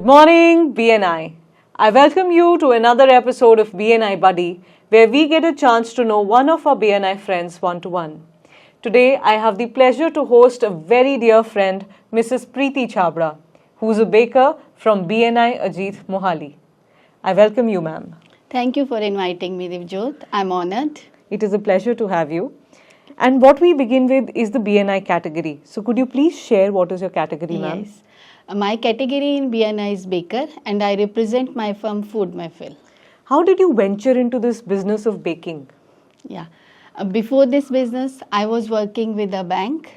morning, BNI. I welcome you to another episode of BNI Buddy, where we get a chance to know one of our BNI friends one to one. Today, I have the pleasure to host a very dear friend, Mrs. Preeti Chhabra, who is a baker from BNI Ajit Mohali. I welcome you, ma'am. Thank you for inviting me, Divjot. I'm honored. It is a pleasure to have you. And what we begin with is the BNI category. So could you please share what is your category, ma'am? Yes. My category in BNI is baker and I represent my firm Food Mahfil. How did you venture into this business of baking? Yeah. Before this business, I was working with a bank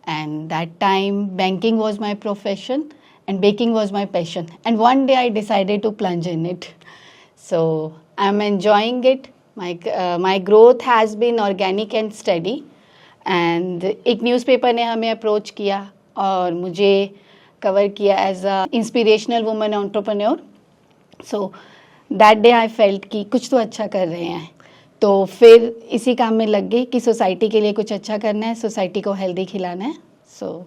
and that time banking was my profession and baking was my passion. And one day I decided to plunge in it. So I'm enjoying it. My growth has been organic and steady. And एक newspaper ने हमें approach किया और मुझे cover किया as a inspirational woman entrepreneur. So that day I felt कि कुछ तो अच्छा कर रहे हैं. तो फिर इसी काम में लग गई कि सोसाइटी के लिए कुछ अच्छा करना है, सोसाइटी को हेल्दी खिलाना है. सो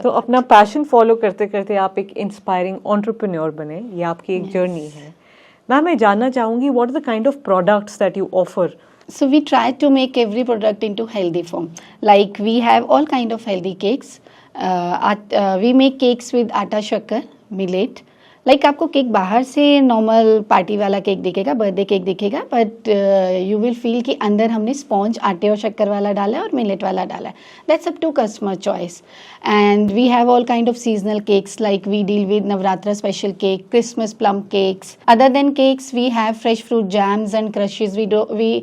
तो अपना पैशन फॉलो करते करते आप एक इंस्पायरिंग एंटरप्रेन्योर बने. ये आपकी एक जर्नी है. मैम, मैं जानना चाहूँगी what are the kind of products that you offer. So we try to make every product into healthy form. Like we have all kind of healthy cakes. We make cakes with आटा शक्कर, millet. Like आपको cake बाहर से normal party वाला cake दिखेगा, birthday cake दिखेगा, but you will feel कि अंदर हमने स्पॉन्ज आटे और शक्कर वाला डाला है और मिलेट वाला डाला है. That's up to customer choice. And we have all kind of seasonal cakes like we deal with Navratra special cake, Christmas plum cakes. Other than cakes we have fresh fruit jams and crushes. We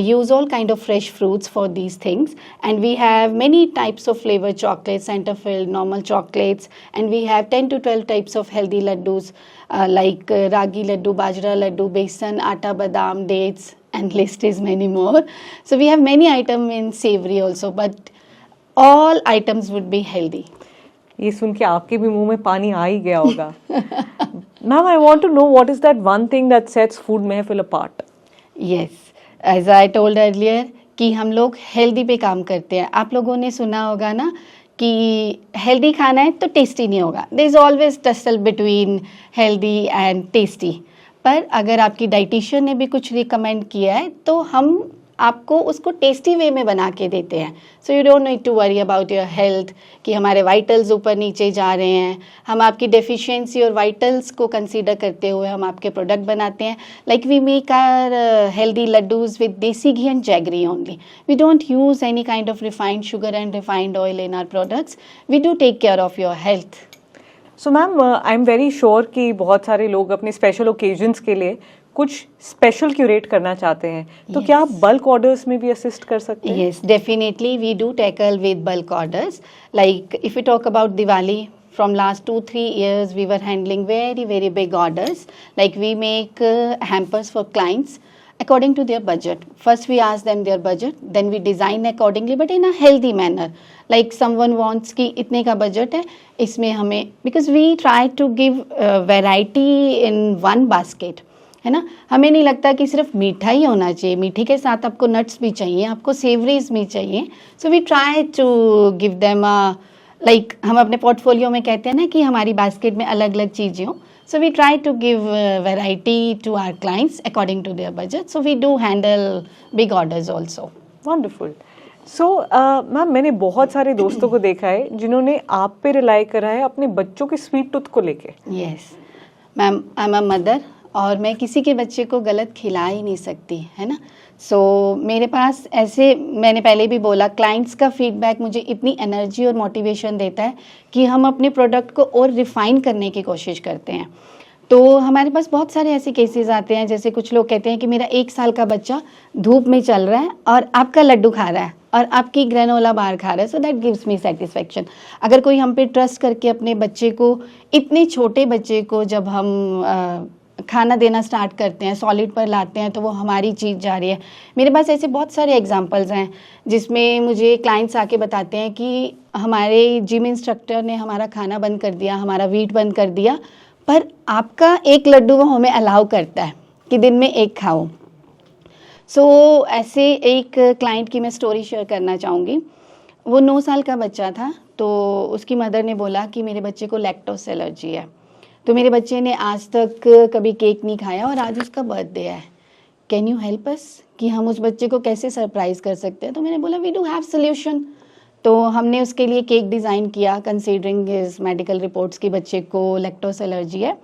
use all kind of fresh fruits for these things, and we have many types of flavor chocolates, center filled, normal chocolates, and we have 10 to 12 types of healthy laddus like ragi laddu, bajra laddu, besan, atta, badam, dates, and list is many more. So we have many items in savory also, but all items would be healthy. ये सुन के आपके भी मुंह में पानी आ ही गया होगा. Ma'am, I want to know what is that one thing that sets food Mahfil apart. Yes. As I told earlier कि हम लोग हेल्दी पे काम करते हैं. आप लोगों ने सुना होगा ना कि हेल्दी खाना है तो टेस्टी नहीं होगा. There is always tussle between healthy and tasty. पर अगर आपकी डाइटिशियन ने भी कुछ रिकमेंड किया है तो हम आपको उसको टेस्टी वे में बना के देते हैं. So you don't need to worry about your health कि हमारे वाइटल्स ऊपर नीचे जा रहे हैं. हम आपकी डेफिशिएंसी और वाइटल्स को कंसीडर करते हुए हम आपके प्रोडक्ट बनाते हैं. Like we make our healthy laddoos with desi ghee and jaggery only. We don't use any kind of refined sugar and refined oil in our products. We do take care of your health. So ma'am, I am very sure कि बहुत सारे लोग अपने special occasions के लिए कुछ special curate करना चाहते हैं. तो क्या आप बल्क ऑर्डर्स में भी असिस्ट कर सकते हैं? Yes, definitely we do tackle with bulk orders. Like if we talk about Diwali, from last 2-3 years we were handling very big orders. Like we make hampers for clients according to their budget. First we ask them their budget, then we design accordingly but in a healthy manner. Like someone wants कि इतने का budget है, इसमें हमें, because we try to give variety in one basket. है ना. हमें नहीं लगता कि सिर्फ मीठा ही होना चाहिए. मीठे के साथ आपको नट्स भी चाहिए, आपको सेवरीज भी चाहिए. So we try to give them like हम अपने पोर्टफोलियो में कहते हैं ना कि हमारी बास्केट में अलग अलग चीज़ें हों. So we try to give variety to our clients according to their budget. So we do handle big orders also. Wonderful. So ma'am, मैंने बहुत सारे दोस्तों को देखा है जिन्होंने आप पे रिलाई करा है अपने बच्चों के स्वीट टूथ को लेके. Yes ma'am, I am a mother और मैं किसी के बच्चे को गलत खिला ही नहीं सकती, है ना. सो मेरे पास ऐसे, मैंने पहले भी बोला, क्लाइंट्स का फीडबैक मुझे इतनी एनर्जी और मोटिवेशन देता है कि हम अपने प्रोडक्ट को और रिफ़ाइन करने की कोशिश करते हैं. तो हमारे पास बहुत सारे ऐसे केसेस आते हैं, जैसे कुछ लोग कहते हैं कि मेरा 1 साल का बच्चा धूप में चल रहा है और आपका लड्डू खा रहा है और आपकी ग्रेनोला बार खा रहा है. So that gives me satisfaction. अगर कोई हम पे ट्रस्ट करके अपने बच्चे को, इतने छोटे बच्चे को जब हम खाना देना स्टार्ट करते हैं, सॉलिड पर लाते हैं, तो वो हमारी चीज़ जा रही है. मेरे पास ऐसे बहुत सारे एग्जांपल्स हैं जिसमें मुझे क्लाइंट्स आके बताते हैं कि हमारे जिम इंस्ट्रक्टर ने हमारा खाना बंद कर दिया, हमारा वीट बंद कर दिया, पर आपका एक लड्डू वो हमें अलाउ करता है कि दिन में 1 खाओ. सो ऐसे एक क्लाइंट की मैं स्टोरी शेयर करना चाहूँगी. वो 9 साल का बच्चा था, तो उसकी मदर ने बोला कि मेरे बच्चे को लैक्टोस एलर्जी है. तो मेरे बच्चे ने आज तक कभी केक नहीं खाया और आज उसका बर्थडे है, कैन यू हेल्प अस कि हम उस बच्चे को कैसे सरप्राइज कर सकते हैं। तो मैंने बोला वी डू हैव सोल्यूशन। तो हमने उसके लिए केक डिज़ाइन किया कंसीडरिंग हिज मेडिकल रिपोर्ट्स कि बच्चे को लैक्टोस एलर्जी है।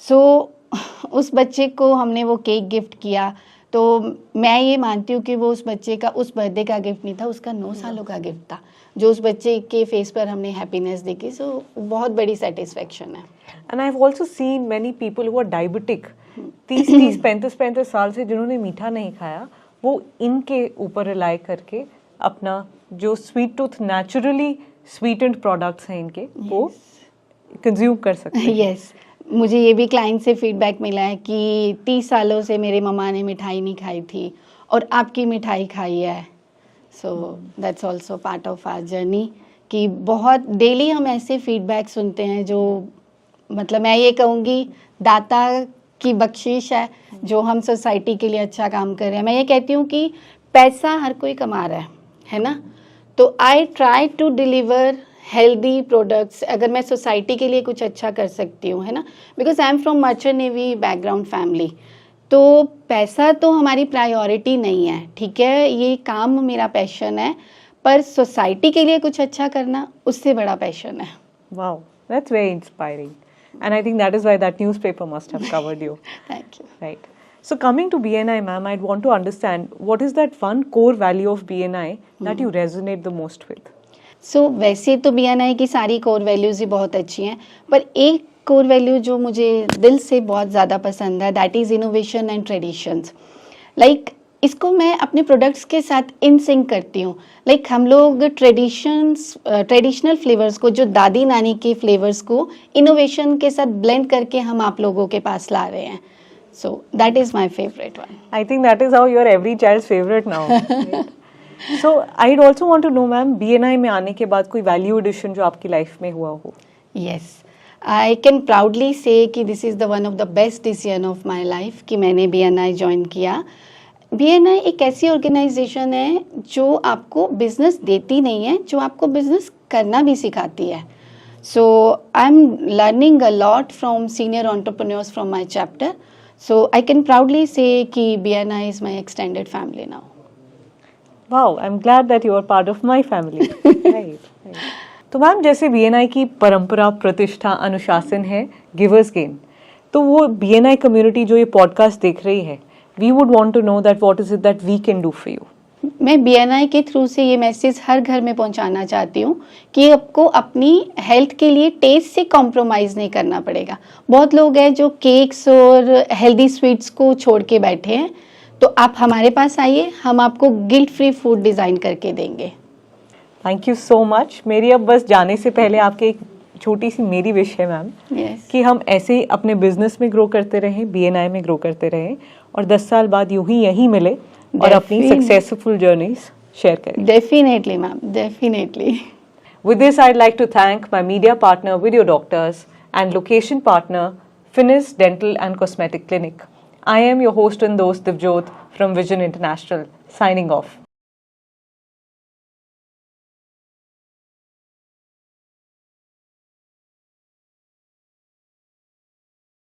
सो उस बच्चे को हमने वो केक गिफ्ट किया। तो मैं ये मानती हूँ कि वो उस बच्चे का उस बर्थडे का गिफ्ट नहीं था, उसका 9 सालों का गिफ्ट था, जो उस बच्चे के फेस पर हमने हैप्पीनेस देखी। सो बहुत बड़ी सेटिस्फेक्शन है। And I have also seen many people who are diabetic, 30 35 साल से जिन्होंने मीठा नहीं खाया, वो इनके ऊपर रिलाई करके अपना जो sweet tooth naturally sweetened products हैं इनके वो कंज्यूम कर सकते हैं। यस, मुझे ये भी क्लाइंट से फीडबैक मिला है कि 30 सालों से मेरे मम्मा ने मिठाई नहीं खाई थी और आपकी मिठाई खाई है। So that's also part of our journey कि बहुत डेली हम ऐसे फीडबैक सुनते हैं जो मतलब मैं ये कहूँगी दाता की बख्शिश है जो हम सोसाइटी के लिए अच्छा काम कर रहे हैं। मैं ये कहती हूँ कि पैसा हर कोई कमा रहा है ना, तो I try to deliver healthy products. अगर मैं सोसाइटी के लिए कुछ अच्छा कर सकती हूँ, है ना, because I am from merchant navy background family, तो पैसा तो हमारी प्रायोरिटी नहीं है, ठीक है, ये काम मेरा पैशन है, पर सोसाइटी के लिए कुछ अच्छा करना उससे बड़ा पैशन है। Wow, that's very inspiring. And I think that is why that newspaper must have covered you. Thank you. Right. So coming to BNI, ma'am, I'd want to understand what is that one core value of BNI that you resonate the most with? सो वैसे तो BNI की सारी core values ही बहुत अच्छी हैं, पर एक core value जो मुझे दिल से बहुत ज़्यादा पसंद है that is innovation and traditions. Like इसको मैं अपने प्रोडक्ट्स के साथ इन सिंक करती हूँ। लाइक हम लोग ट्रेडिशनल फ्लेवर्स को, जो दादी नानी के फ्लेवर्स को इनोवेशन के साथ ब्लेंड करके हम आप लोगों के पास ला रहे हैं। So that is my favourite one. I think that is how you are every child's favorite now. Right? So I'd also want to know, ma'am, BNI में आने के बाद कोई value addition जो आपकी लाइफ में हुआ हो? Yes, I can proudly say कि this is the one of the best decision of my life कि मैंने BNI ज्वाइन किया। BNI एक ऐसी ऑर्गेनाइजेशन है जो आपको बिजनेस देती नहीं है, जो आपको बिजनेस करना भी सिखाती है। So I'm learning a lot from senior entrepreneurs from my chapter. So I can proudly say कि BNI is my extended family now. Wow, I'm glad that you are part of my family. Right. तो ma'am जैसे BNI की परंपरा, प्रतिष्ठा, अनुशासन है givers gain, तो वो BNI कम्युनिटी जो ये पॉडकास्ट देख रही है, we would want to know that what is it that we can do for you. मैं BNI के थ्रू से ये मैसेज हर घर में पहुंचाना चाहती हूँ कि आपको अपनी हेल्थ के लिए टेस्ट से कॉम्प्रोमाइज़ नहीं करना पड़ेगा। बहुत लोग हैं जो केक्स और हेल्दी स्वीट्स को छोड़ के बैठे हैं, तो आप हमारे पास आइए, हम आपको गिल्ट फ्री फूड डिज़ाइन करके देंगे। Thank you so much. मेरी अब बस जाने से पहले आपके एक छोटी सी मेरी विश है मैम, Yes. कि हम ऐसे ही अपने बिजनेस में ग्रो करते रहें, BNI में ग्रो करते रहें और 10 साल बाद यूं ही यहीं मिले और अपनी सक्सेसफुल जर्नीज शेयर करें। Definitely ma'am, definitely. With this, I'd like to thank my media partner, Video Doctors, and location partner, Finis Dental and Cosmetic Clinic. I am your host and host, Divjot from Vision International, signing off.